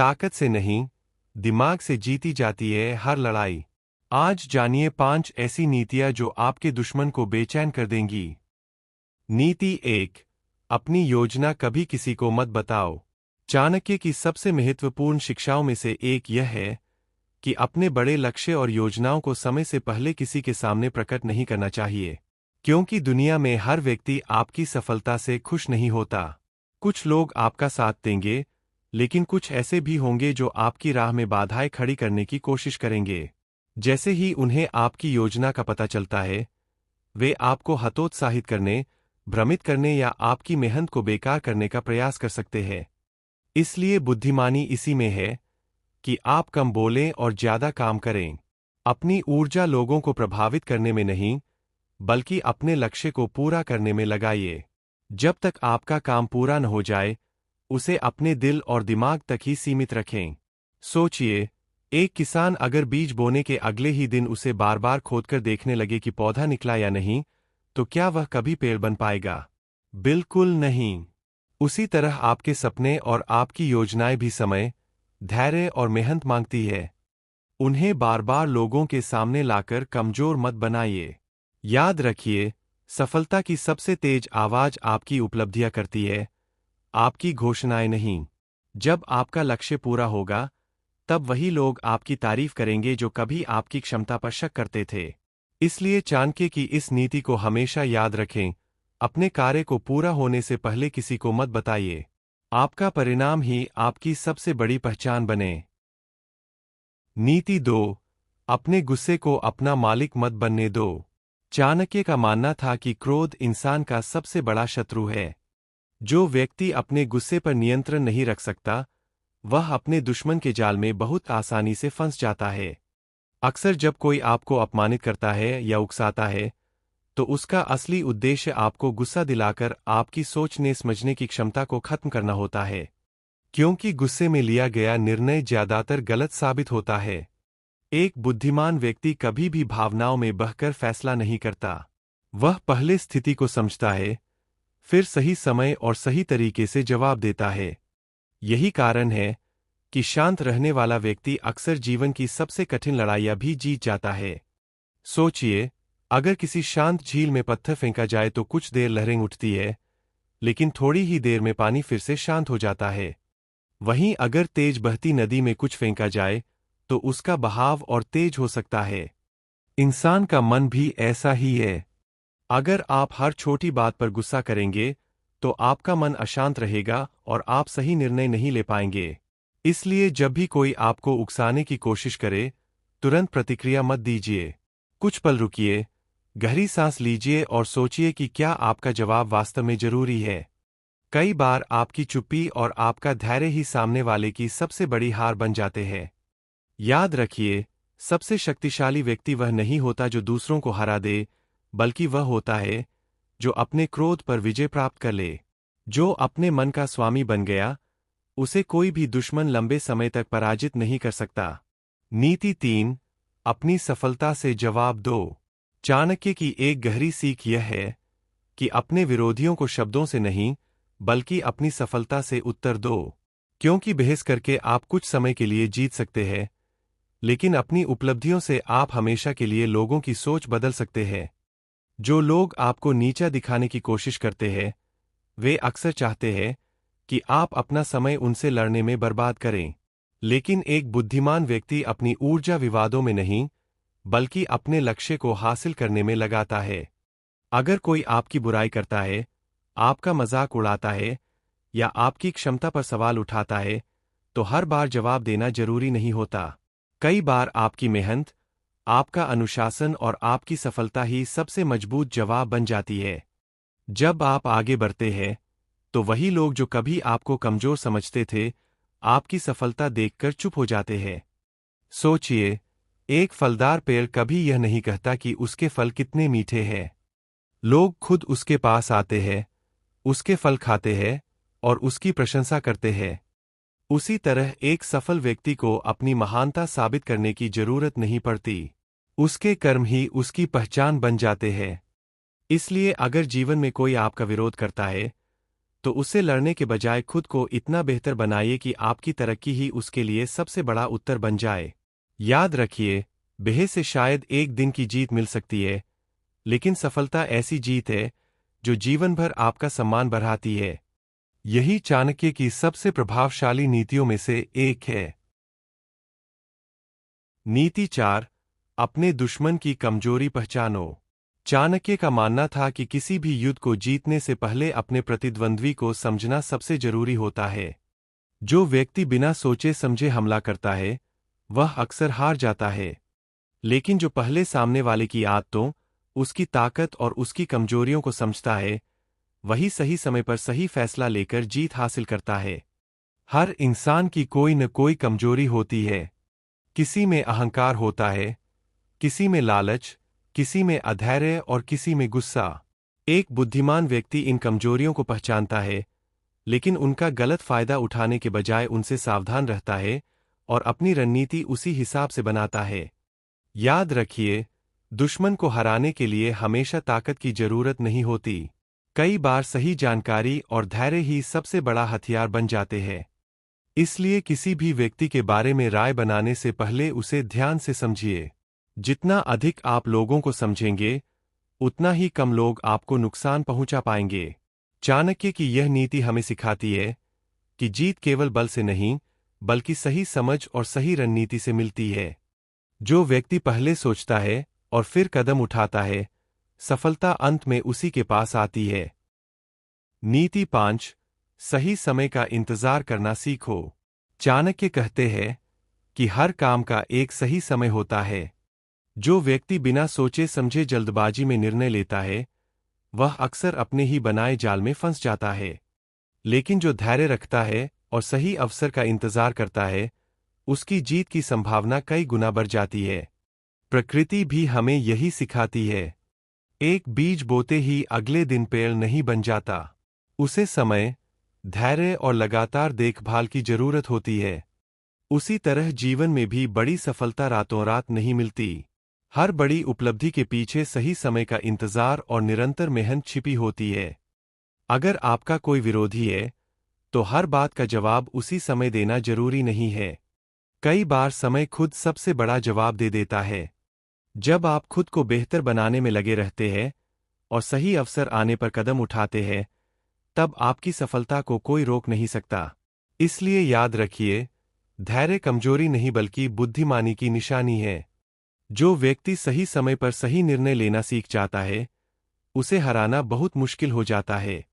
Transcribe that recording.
ताकत से नहीं, दिमाग से जीती जाती है हर लड़ाई। आज जानिए 5 ऐसी नीतियां जो आपके दुश्मन को बेचैन कर देंगी। नीति 1। अपनी योजना कभी किसी को मत बताओ। चाणक्य की सबसे महत्वपूर्ण शिक्षाओं में से एक यह है कि अपने बड़े लक्ष्य और योजनाओं को समय से पहले किसी के सामने प्रकट नहीं करना चाहिए, क्योंकि दुनिया में हर व्यक्ति आपकी सफलता से खुश नहीं होता। कुछ लोग आपका साथ देंगे, लेकिन कुछ ऐसे भी होंगे जो आपकी राह में बाधाएं खड़ी करने की कोशिश करेंगे। जैसे ही उन्हें आपकी योजना का पता चलता है, वे आपको हतोत्साहित करने, भ्रमित करने या आपकी मेहनत को बेकार करने का प्रयास कर सकते हैं। इसलिए बुद्धिमानी इसी में है कि आप कम बोलें और ज्यादा काम करें। अपनी ऊर्जा लोगों को प्रभावित करने में नहीं, बल्कि अपने लक्ष्य को पूरा करने में लगाइए। जब तक आपका काम पूरा न हो जाए, उसे अपने दिल और दिमाग तक ही सीमित रखें। सोचिए, एक किसान अगर बीज बोने के अगले ही दिन उसे बार बार खोदकर देखने लगे कि पौधा निकला या नहीं, तो क्या वह कभी पेड़ बन पाएगा? बिल्कुल नहीं। उसी तरह आपके सपने और आपकी योजनाएं भी समय, धैर्य और मेहनत मांगती है। उन्हें बार बार लोगों के सामने लाकर कमजोर मत बनाइए। याद रखिए, सफलता की सबसे तेज आवाज आपकी उपलब्धियां करती है, आपकी घोषणाएं नहीं। जब आपका लक्ष्य पूरा होगा, तब वही लोग आपकी तारीफ करेंगे जो कभी आपकी क्षमता पर शक करते थे। इसलिए चाणक्य की इस नीति को हमेशा याद रखें, अपने कार्य को पूरा होने से पहले किसी को मत बताइए। आपका परिणाम ही आपकी सबसे बड़ी पहचान बने। नीति 2। अपने गुस्से को अपना मालिक मत बनने दो। चाणक्य का मानना था कि क्रोध इंसान का सबसे बड़ा शत्रु है। जो व्यक्ति अपने गुस्से पर नियंत्रण नहीं रख सकता, वह अपने दुश्मन के जाल में बहुत आसानी से फंस जाता है। अक्सर जब कोई आपको अपमानित करता है या उकसाता है, तो उसका असली उद्देश्य आपको गुस्सा दिलाकर आपकी सोचने समझने की क्षमता को खत्म करना होता है, क्योंकि गुस्से में लिया गया निर्णय ज्यादातर गलत साबित होता है। एक बुद्धिमान व्यक्ति कभी भी भावनाओं में बहकर फैसला नहीं करता। वह पहले स्थिति को समझता है, फिर सही समय और सही तरीके से जवाब देता है। यही कारण है कि शांत रहने वाला व्यक्ति अक्सर जीवन की सबसे कठिन लड़ाइयां भी जीत जाता है। सोचिए, अगर किसी शांत झील में पत्थर फेंका जाए तो कुछ देर लहरें उठती है, लेकिन थोड़ी ही देर में पानी फिर से शांत हो जाता है। वहीं अगर तेज बहती नदी में कुछ फेंका जाए, तो उसका बहाव और तेज हो सकता है। इंसान का मन भी ऐसा ही है। अगर आप हर छोटी बात पर गुस्सा करेंगे, तो आपका मन अशांत रहेगा और आप सही निर्णय नहीं ले पाएंगे। इसलिए जब भी कोई आपको उकसाने की कोशिश करे, तुरंत प्रतिक्रिया मत दीजिए। कुछ पल रुकिए, गहरी सांस लीजिए और सोचिए कि क्या आपका जवाब वास्तव में जरूरी है। कई बार आपकी चुप्पी और आपका धैर्य ही सामने वाले की सबसे बड़ी हार बन जाते हैं। याद रखिए, सबसे शक्तिशाली व्यक्ति वह नहीं होता जो दूसरों को हरा दे, बल्कि वह होता है जो अपने क्रोध पर विजय प्राप्त कर ले। जो अपने मन का स्वामी बन गया, उसे कोई भी दुश्मन लंबे समय तक पराजित नहीं कर सकता। नीति 3। अपनी सफलता से जवाब दो। चाणक्य की एक गहरी सीख यह है कि अपने विरोधियों को शब्दों से नहीं, बल्कि अपनी सफलता से उत्तर दो। क्योंकि बहस करके आप कुछ समय के लिए जीत सकते हैं, लेकिन अपनी उपलब्धियों से आप हमेशा के लिए लोगों की सोच बदल सकते हैं। जो लोग आपको नीचा दिखाने की कोशिश करते हैं, वे अक्सर चाहते हैं कि आप अपना समय उनसे लड़ने में बर्बाद करें। लेकिन एक बुद्धिमान व्यक्ति अपनी ऊर्जा विवादों में नहीं, बल्कि अपने लक्ष्य को हासिल करने में लगाता है। अगर कोई आपकी बुराई करता है, आपका मजाक उड़ाता है या आपकी क्षमता पर सवाल उठाता है, तो हर बार जवाब देना जरूरी नहीं होता। कई बार आपकी मेहनत, आपका अनुशासन और आपकी सफलता ही सबसे मजबूत जवाब बन जाती है। जब आप आगे बढ़ते हैं, तो वही लोग जो कभी आपको कमजोर समझते थे, आपकी सफलता देखकर चुप हो जाते हैं। सोचिए, एक फलदार पेड़ कभी यह नहीं कहता कि उसके फल कितने मीठे हैं। लोग खुद उसके पास आते हैं, उसके फल खाते हैं और उसकी प्रशंसा करते हैं। उसी तरह एक सफल व्यक्ति को अपनी महानता साबित करने की जरूरत नहीं पड़ती। उसके कर्म ही उसकी पहचान बन जाते हैं। इसलिए अगर जीवन में कोई आपका विरोध करता है, तो उससे लड़ने के बजाय खुद को इतना बेहतर बनाइए कि आपकी तरक्की ही उसके लिए सबसे बड़ा उत्तर बन जाए। याद रखिए, बहस से शायद एक दिन की जीत मिल सकती है, लेकिन सफलता ऐसी जीत है जो जीवन भर आपका सम्मान बढ़ाती है। यही चाणक्य की सबसे प्रभावशाली नीतियों में से एक है। नीति 4, अपने दुश्मन की कमजोरी पहचानो। चाणक्य का मानना था कि किसी भी युद्ध को जीतने से पहले अपने प्रतिद्वंद्वी को समझना सबसे जरूरी होता है। जो व्यक्ति बिना सोचे समझे हमला करता है, वह अक्सर हार जाता है। लेकिन जो पहले सामने वाले की आदतों, उसकी ताकत और उसकी कमजोरियों को समझता है, वही सही समय पर सही फैसला लेकर जीत हासिल करता है। हर इंसान की कोई न कोई कमजोरी होती है। किसी में अहंकार होता है, किसी में लालच, किसी में अधैर्य और किसी में गुस्सा। एक बुद्धिमान व्यक्ति इन कमजोरियों को पहचानता है, लेकिन उनका गलत फायदा उठाने के बजाय उनसे सावधान रहता है और अपनी रणनीति उसी हिसाब से बनाता है। याद रखिए, दुश्मन को हराने के लिए हमेशा ताकत की जरूरत नहीं होती। कई बार सही जानकारी और धैर्य ही सबसे बड़ा हथियार बन जाते हैं। इसलिए किसी भी व्यक्ति के बारे में राय बनाने से पहले उसे ध्यान से समझिए। जितना अधिक आप लोगों को समझेंगे, उतना ही कम लोग आपको नुकसान पहुंचा पाएंगे। चाणक्य की यह नीति हमें सिखाती है कि जीत केवल बल से नहीं, बल्कि सही समझ और सही रणनीति से मिलती है। जो व्यक्ति पहले सोचता है और फिर कदम उठाता है, सफलता अंत में उसी के पास आती है। नीति 5, सही समय का इंतजार करना सीखो। चाणक्य कहते हैं कि हर काम का एक सही समय होता है। जो व्यक्ति बिना सोचे समझे जल्दबाजी में निर्णय लेता है, वह अक्सर अपने ही बनाए जाल में फंस जाता है। लेकिन जो धैर्य रखता है और सही अवसर का इंतजार करता है, उसकी जीत की संभावना कई गुना बढ़ जाती है। प्रकृति भी हमें यही सिखाती है। एक बीज बोते ही अगले दिन पेड़ नहीं बन जाता। उसे समय, धैर्य और लगातार देखभाल की जरूरत होती है। उसी तरह जीवन में भी बड़ी सफलता रातों रात नहीं मिलती। हर बड़ी उपलब्धि के पीछे सही समय का इंतजार और निरंतर मेहनत छिपी होती है। अगर आपका कोई विरोधी है, तो हर बात का जवाब उसी समय देना जरूरी नहीं है। कई बार समय खुद सबसे बड़ा जवाब दे देता है। जब आप खुद को बेहतर बनाने में लगे रहते हैं और सही अवसर आने पर कदम उठाते हैं, तब आपकी सफलता को कोई रोक नहीं सकता। इसलिए याद रखिए, धैर्य कमजोरी नहीं बल्कि बुद्धिमानी की निशानी है। जो व्यक्ति सही समय पर सही निर्णय लेना सीख जाता है, उसे हराना बहुत मुश्किल हो जाता है।